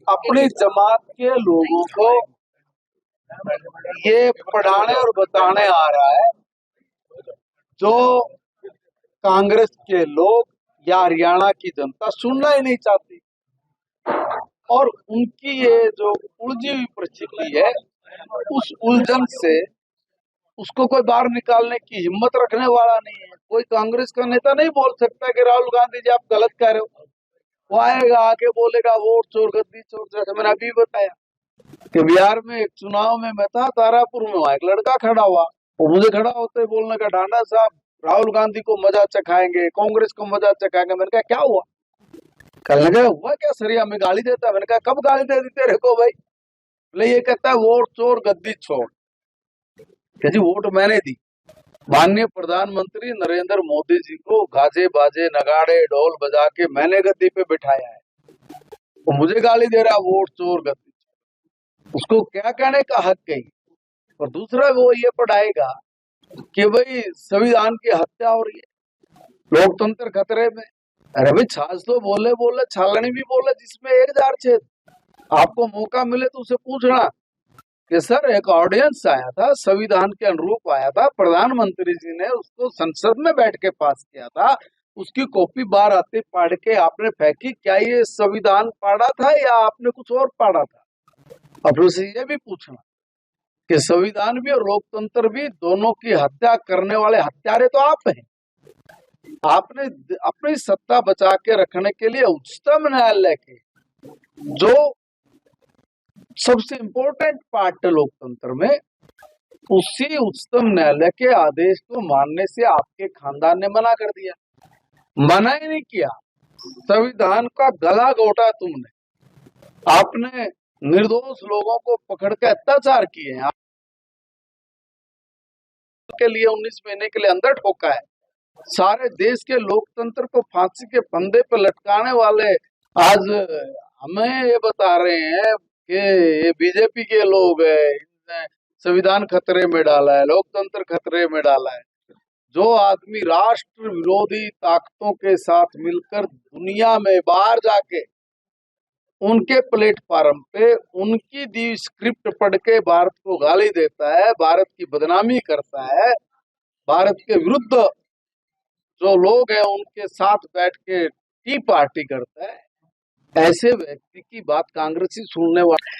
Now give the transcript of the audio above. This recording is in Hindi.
अपनी जमात के लोगों को ये पढ़ाने और बताने आ रहा है जो कांग्रेस के लोग या हरियाणा की जनता सुनना ही नहीं चाहती। और उनकी ये जो उलझी हुई परिस्थिति है, उस उलझन से उसको कोई बाहर निकालने की हिम्मत रखने वाला नहीं है। कोई कांग्रेस का नेता नहीं बोल सकता कि राहुल गांधी जी आप गलत कह रहे हो। वो आएगा आके बोलेगा वोट चोर गद्दी चोर। जैसे मैंने अभी बताया कि बिहार में एक चुनाव में मैं था, तारापुर में, वहां एक लड़का खड़ा हुआ, वो मुझे खड़ा होते बोलने का, डांडा साहब राहुल गांधी को मजा चखाएंगे, कांग्रेस को मजा चखाएंगे। मैंने कहा क्या हुआ? कहने लगा हुआ क्या सरिया में गाली देता? मैंने कहा कब गाली दे दी तेरे को भाई? बोले ये कहता है वोट चोर गद्दी छोड़। जी वोट मैंने दी, माननीय प्रधानमंत्री नरेंद्र मोदी जी को गाजे बाजे नगाड़े ढोल बजा के मैंने गद्दी पे बिठाया है। वो मुझे गाली दे रहा वोट चोर गद्दी चोर। उसको क्या कहने का हक है? और दूसरा वो ये पढ़ाएगा कि भाई संविधान की हत्या हो रही है, लोकतंत्र खतरे में। अरे भाई छाछ तो बोले बोले, छालनी भी बोले, जिसमें 1000 छेद। आपको मौका मिले तो उसे पूछना कि सर एक ऑडियंस आया था, संविधान के अनुरूप आया था, प्रधानमंत्री जी ने उसको संसद में बैठ के पास किया था, उसकी कॉपी बाहर आते पढ़ के आपने फेंकी, क्या ये संविधान पढ़ा था या आपने कुछ और पढ़ा था? अब उसे ये भी पूछना कि संविधान भी और लोकतंत्र भी, दोनों की हत्या करने वाले हत्यारे तो आप हैं। आपने अपनी सत्ता बचा के रखने के लिए उच्चतम न्यायालय के जो सबसे इम्पोर्टेंट पार्ट है लोकतंत्र में, उसी उच्चतम न्यायालय के आदेश को मानने से आपके खानदान ने मना कर दिया। मना ही नहीं किया, संविधान का गला घोटा तुमने। आपने निर्दोष लोगों को पकड़ के अत्याचार किए हैं, आपके लिए 19 महीने के लिए अंदर ठोका है। सारे देश के लोकतंत्र को फांसी के फंदे पर लटकाने वाले आज हमें ये बता रहे हैं कि ये बीजेपी के लोग हैं, इनने संविधान खतरे में डाला है, लोकतंत्र खतरे में डाला है। जो आदमी राष्ट्र विरोधी ताकतों के साथ मिलकर दुनिया में बाहर जाके उनके प्लेटफॉर्म पे उनकी दी स्क्रिप्ट पढ़ के भारत को गाली देता है, भारत की बदनामी करता है, भारत के विरुद्ध जो लोग हैं उनके साथ बैठ के टी पार्टी करता है, ऐसे व्यक्ति की बात कांग्रेसी सुनने वाले